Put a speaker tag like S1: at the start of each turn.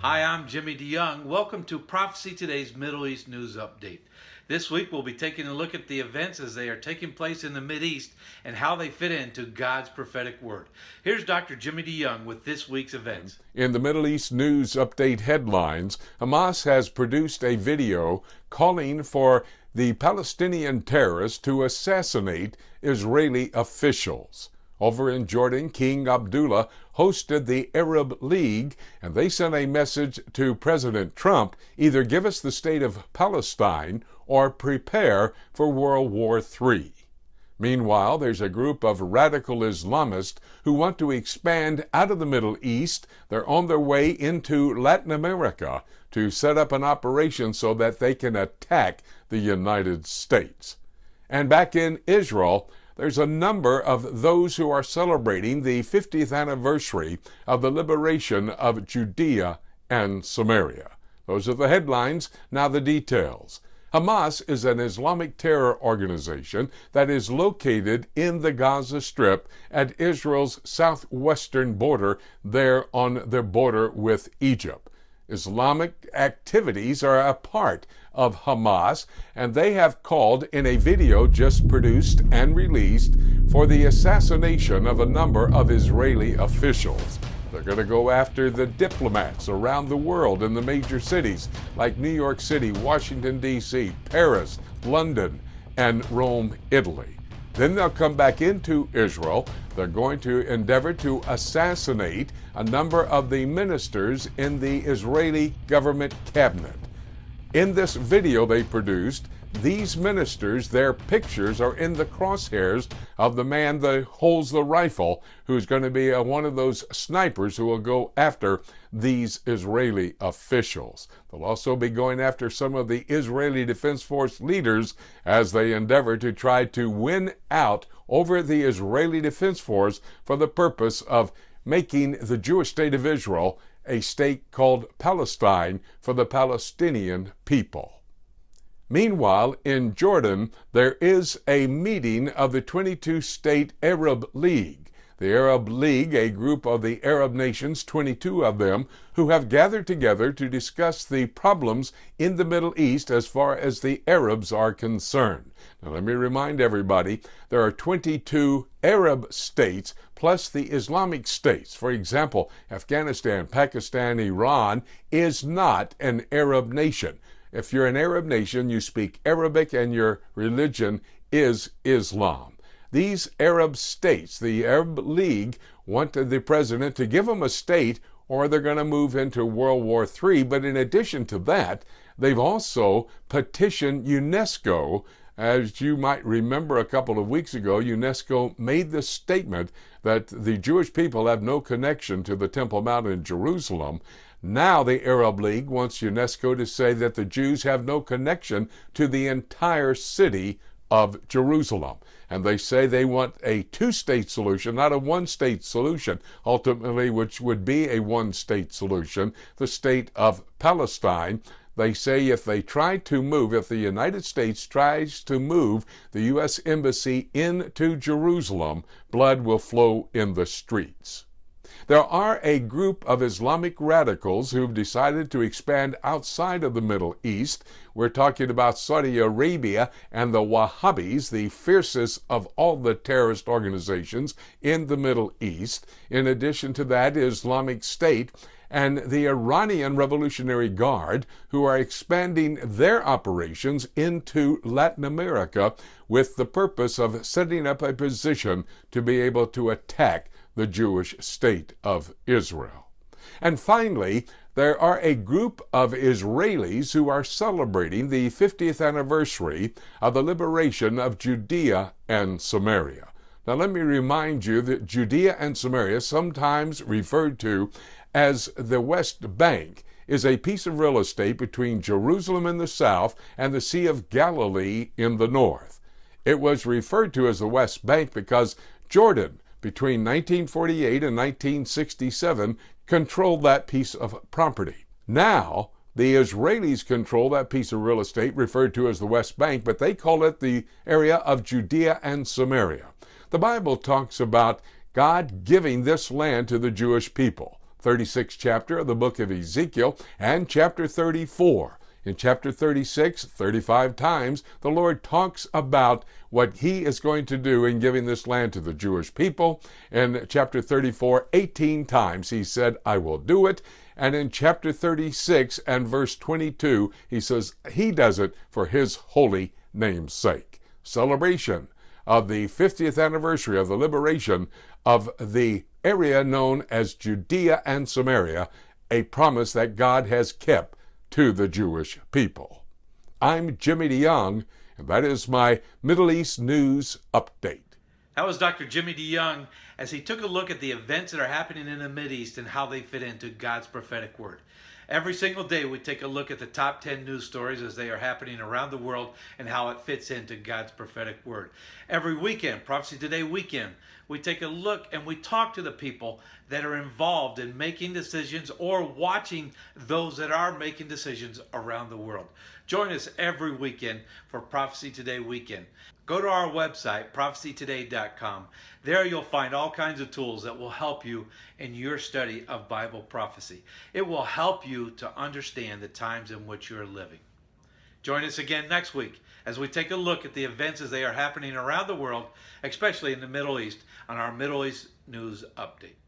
S1: Hi, I'm Jimmy DeYoung. Welcome to Prophecy Today's Middle East News Update. This week we'll be taking a look at the events as they are taking place in the Mideast and how they fit into God's prophetic word. Here's Dr. Jimmy DeYoung with this week's events.
S2: In the Middle East News Update headlines, Hamas has produced a video calling for the Palestinian terrorists to assassinate Israeli officials. Over in Jordan, King Abdullah hosted the Arab League, and they sent a message to President Trump: either give us the state of Palestine or prepare for World War III. Meanwhile, there's a group of radical Islamists who want to expand out of the Middle East. They're on their way into Latin America to set up an operation so that they can attack the United States. And back in Israel, there's a number of those who are celebrating the 50th anniversary of the liberation of Judea and Samaria. Those are the headlines. Now the details. Hamas is an Islamic terror organization that is located in the Gaza Strip at Israel's southwestern border, there on the border with Egypt. Islamic activities are a part of Hamas, and they have called in a video just produced and released for the assassination of a number of Israeli officials. They're going to go after the diplomats around the world in the major cities like New York City, Washington, D.C., Paris, London, and Rome, Italy. Then they'll come back into Israel. They're going to endeavor to assassinate a number of the ministers in the Israeli government cabinet. In this video they produced, these ministers, their pictures are in the crosshairs of the man that holds the rifle, who's going to be one of those snipers who will go after these Israeli officials. They'll also be going after some of the Israeli Defense Force leaders as they endeavor to try to win out over the Israeli Defense Force for the purpose of making the Jewish state of Israel a state called Palestine for the Palestinian people. Meanwhile, in Jordan, there is a meeting of the 22-state Arab League. The Arab League, a group of the Arab nations, 22 of them, who have gathered together to discuss the problems in the Middle East as far as the Arabs are concerned. Now, let me remind everybody, there are 22 Arab states plus the Islamic states. For example, Afghanistan, Pakistan, Iran is not an Arab nation. If you're an Arab nation, you speak Arabic and your religion is Islam. These Arab states, the Arab League, want the president to give them a state or they're going to move into World War III. But in addition to that, they've also petitioned UNESCO. As you might remember, a couple of weeks ago, UNESCO made the statement that the Jewish people have no connection to the Temple Mount in Jerusalem. Now the Arab League wants UNESCO to say that the Jews have no connection to the entire city of Jerusalem. And they say they want a two-state solution, not a one-state solution, ultimately, which would be a one-state solution, the state of Palestine. They say if the United States tries to move the U.S. Embassy into Jerusalem, blood will flow in the streets. There are a group of Islamic radicals who've decided to expand outside of the Middle East. We're talking about Saudi Arabia and the Wahhabis, the fiercest of all the terrorist organizations in the Middle East. In addition to that, Islamic State and the Iranian Revolutionary Guard, who are expanding their operations into Latin America with the purpose of setting up a position to be able to attack the Jewish state of Israel. And finally, there are a group of Israelis who are celebrating the 50th anniversary of the liberation of Judea and Samaria. Now let me remind you that Judea and Samaria, sometimes referred to as the West Bank, is a piece of real estate between Jerusalem in the south and the Sea of Galilee in the north. It was referred to as the West Bank because Jordan, between 1948 and 1967, controlled that piece of property. Now, the Israelis control that piece of real estate referred to as the West Bank, but they call it the area of Judea and Samaria. The Bible talks about God giving this land to the Jewish people. 36th chapter of the book of Ezekiel, and chapter 34. In chapter 36, 35 times, the Lord talks about what he is going to do in giving this land to the Jewish people. In chapter 34, 18 times, he said, I will do it. And in chapter 36 and verse 22, he says he does it for his holy name's sake. Celebration of the 50th anniversary of the liberation of the area known as Judea and Samaria, a promise that God has kept to the Jewish people. I'm Jimmy DeYoung, and that is my Middle East News Update.
S1: That was Dr. Jimmy DeYoung as he took a look at the events that are happening in the Mideast and how they fit into God's prophetic word. Every single day we take a look at the top 10 news stories as they are happening around the world and how it fits into God's prophetic word. Every weekend, Prophecy Today weekend, we take a look and we talk to the people that are involved in making decisions or watching those that are making decisions around the world. Join us every weekend for Prophecy Today weekend. Go to our website, prophecytoday.com. There you'll find all kinds of tools that will help you in your study of Bible prophecy. It will help you to understand the times in which you're living. Join us again next week as we take a look at the events as they are happening around the world, especially in the Middle East, on our Middle East News Update.